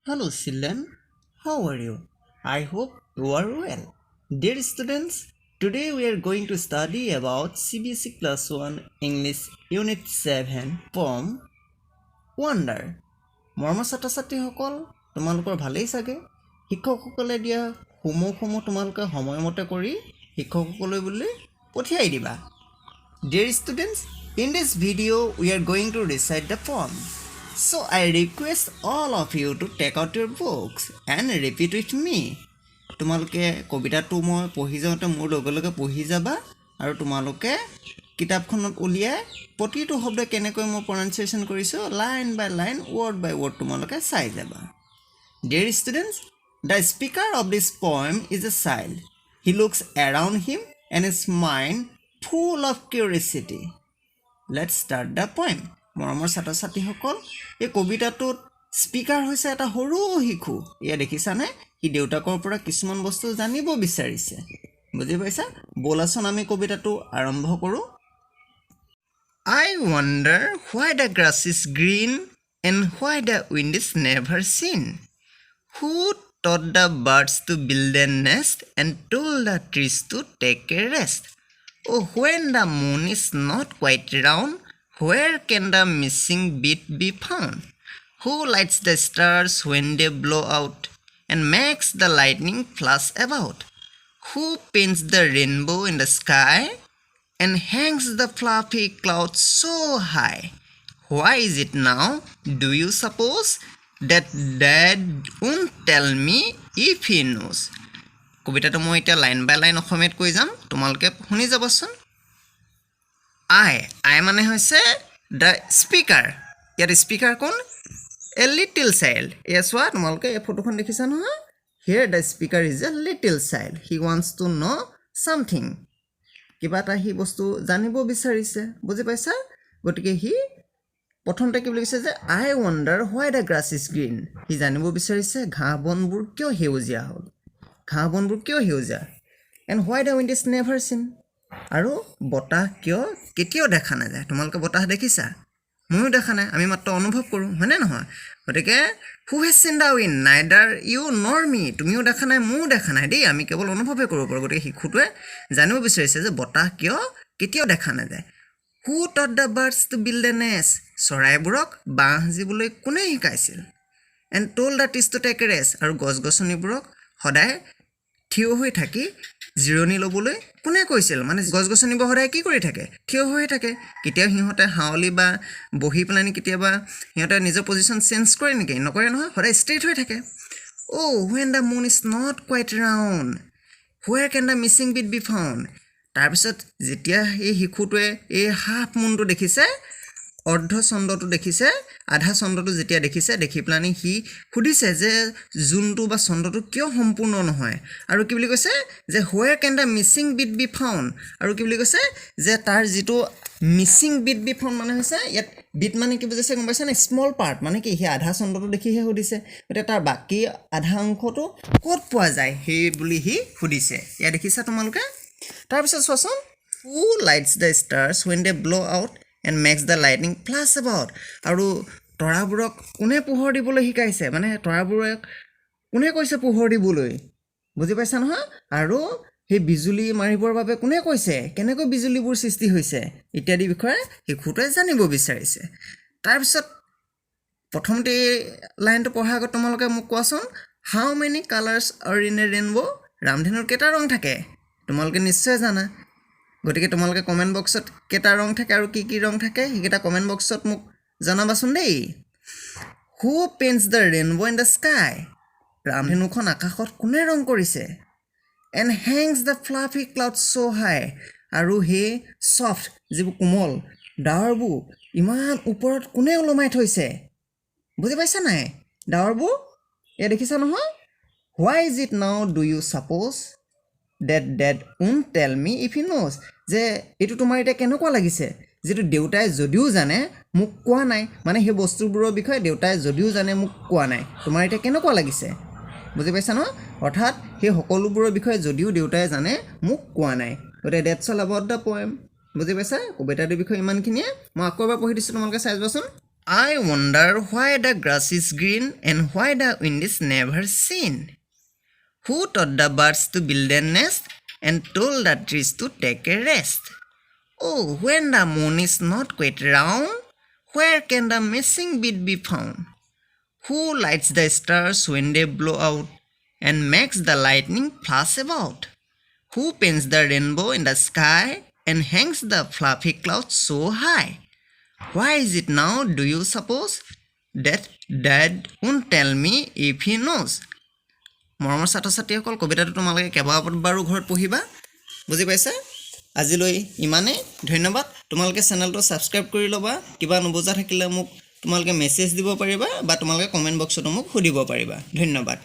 Hello children, how are you? I hope you are well. Dear students, today we are going to study about CBSE Class 1 English Unit 7 poem Wonder. মৰমৰ ছাত্ৰ-ছাত্ৰীসকল তোমালোকৰ ভালেই চাগে শিক্ষকসকলে দিয়া হোমৱৰ্কসমূহ তোমালোকে সময়মতে কৰি শিক্ষকসকললৈ বুলি পঠিয়াই দিবা Dear students, in this video we are going to recite the poem. So I request all of you to take out your books and repeat with me. তোমালোকে কবিতাটো মই পঢ়ি যাওঁতে মোৰ লগে লগে পঢ়ি যাবা আৰু তোমালোকে কিতাপখনত উলিয়াই প্ৰতিটো শব্দ কেনেকৈ মই প্ৰনাউন্সিয়েচন কৰিছো line by line word by word তোমালোকে চাই যাবা Dear students, the speaker of this poem is a child. He looks around him and his mind full of curiosity. Let's start the poem. মৰমৰ ছাত্ৰ-ছাত্ৰীসকল এই কবিতাটোত speaker হৈছে এটা সৰু শিশু ইয়া দেখিছানে ই দেউতাকৰ পৰা কিছুমান বস্তু জানিব বিচাৰিছে বুজি পাইছা বলাচোন আমি কবিতাটো আৰম্ভ কৰো I wonder why the grass is green and why the wind is never seen. Who taught the birds to build a nest and told the trees to take a rest? Oh, when the moon is not quite round, where can the missing bit be found? Who lights the stars when they blow out and makes the lightning flash about? Who paints the rainbow in the sky and hangs the fluffy clouds so high? Why is it now, do you suppose, that Dad won't tell me if he knows? কবিতাটো মই এটা line by line অসমীয়াত কৈ যাম তোমালোকে শুনি যাবচোন I মানে হৈছে the speaker ইয়াৰ স্পিকাৰ কোন a little child yes what তোমালোকে এই ফটোখন দেখিছা নহয় here the speaker is a little child he wants to know something কিবা এটা হি বস্তু জানিব বিচাৰিছে বুজি পাইছা গতিকে হি প্ৰথমতে কি লিখিছে যে I wonder why the grass is green হি জানিব বিচাৰিছে ঘাঁহ বনবোৰ কিয় সেউজীয়া হ'ল ঘাঁহ বনবোৰ কিয় সেউজীয়া and why the wind is never seen আৰু বতাহ কিয় কেতিয়াও দেখা নাযায় তোমালোকে বতাহ দেখিছা ময়ো দেখা নাই আমি মাত্ৰ অনুভৱ কৰোঁ হয়নে নহয় গতিকে who has seen the wind neither you nor me তুমিও দেখা নাই ময়ো দেখা নাই দেই আমি কেৱল অনুভৱহে কৰিব পাৰোঁ গতিকে শিশুটোৱে জানিব বিচাৰিছে যে বতাহ কিয় কেতিয়াও দেখা নাযায় who taught the birds to build a nest চৰাইবোৰক বাঁহ সাজিবলৈ কোনে শিকাইছিল and told the trees to take a rest আৰু গছ-গছনিবোৰক সদায় থিয় হৈ থাকি জিৰণি ল'বলৈ কোনে কৈছিল মানে গছ-গছনিবোৰ সদায় কি কৰি থাকে থিয় হৈ থাকে কেতিয়াও সিহঁতে হাওলি বা বহি পেলানি কেতিয়াবা সিহঁতে নিজৰ পজিশ্যন চেঞ্জ কৰে নেকি নকৰে নহয় সদায় ষ্ট্ৰেইট হৈ থাকে oh when the moon is not quite round where can the missing bit be found তাৰপিছত যেতিয়া এই শিশুটোৱে এই হাফ মুনটো দেখিছে অৰ্ধ চন্দ্ৰটো দেখিছে আধা চন্দ্ৰটো যেতিয়া দেখিছে দেখি প্লানি হি খুদিছে যে জুনটো বা চন্দ্ৰটো কিয় সম্পূৰ্ণ নহয় আৰু কি বুলি কৈছে যে where can the missing bit be found আৰু কি বুলি কৈছে যে তাৰ যেটো মিসিং বিট বি ফাউন্ড মানে হৈছে ইয়াত বিট মানে কি বুজাইছে গম পাইছা না স্মল পাৰ্ট মানে কি হি আধা চন্দ্ৰটো দেখি হে সুধিছে এটা তাৰ বাকি আধা অংশটো ক'ত পোৱা যায় হে বুলি হি সুধিছে ইয়া দেখিছা তোমালোকে তাৰ পিছত চোৱাচোন who lights the stars when they blow out and makes the lightning flash about আৰু তৰাবোৰক কোনে পোহৰ দিবলৈ শিকাইছে মানে তৰাবোৰক কোনে কৈছে পোহৰ দিবলৈ বুজি পাইছা নহয় আৰু হে বিজুলী মাৰিবৰ বাবে কোনে কৈছে কেনেকৈ বিজুলীবোৰ সৃষ্টি হৈছে ইত্যাদি বিষয়ে শিশুটোৱে জানিব বিচাৰিছে তাৰ পিছত প্ৰথমতে লাইনটো পঢ়াৰ আগত তোমালোকে মোক কোৱাচোন how many colors are in a rainbow ৰামধেনুৰ কেইটা ৰং থাকে তোমালোকে নিশ্চয় জানা গতিকে তোমালোকে কমেন্ট বক্সত কেটা ৰং থাকে আৰু কি কি ৰং থাকে হিকেটা কমেন্ট বক্সত মোক জনাবাচোন দেই who paints the rainbow in the sky ৰামধেনুখন আকাশত কোনে ৰং কৰিছে and hangs the fluffy clouds so high আৰু হে soft যিবোৰ কোমল ডাৱৰবোৰ ইমান ওপৰত কোনে ওলমাই থৈছে বুজি পাইছা নাই ডাৱৰবোৰ এ দেখিছা নহয় why is it now do you suppose that dad won't tell me if he knows যে এটো তোমাৰ এটা কেনেকুৱা লাগিছে যেটো দেউতাই যদিও জানে মোক কোৱা নাই মানে হে বস্তুবোৰৰ বিষয়ে দেউতাই যদিও জানে মোক কোৱা নাই তোমাৰ এটা কেনেকুৱা লাগিছে বুজি পাইছা ন অৰ্থাৎ হে সকলোবোৰৰ বিষয়ে যদিও দেউতাই জানে মোক কোৱা নাই গতে that's all about the poem বুজি পাইছা কবিতাটোৰ বিষয়ে ইমানখিনিয়ে মই আকৌ এবাৰ পঢ়ি দিছো তোমালোকে চাই যাবচোন I wonder why the grass is green and why the wind is never seen. Who taught the birds to build a nest and told the trees to take a rest? Oh, when the moon is not quite round, where can the missing bit be found? Who lights the stars when they blow out and makes the lightning flash about? Who paints the rainbow in the sky and hangs the fluffy clouds so high? Why is it now, do you suppose, that Dad won't tell me if he knows? মৰমৰ ছাত্ৰ ছাত্ৰীসকল কবিতাটো তোমালোকে কেইবাবাৰো ঘৰত পঢ়িবা বুজি পাইছা আজিলৈ ইমানে ধন্যবাদ তোমালোকে চেনেলটো সাবস্ক্ৰাইব কৰি ল'বা কিবা নবুজা থাকিলে মোক তোমালোকে মেছেজ দিব পাৰিবা বা তোমালোকে কমেন্ট বক্সত মোক সুধিব পাৰিবা ধন্যবাদ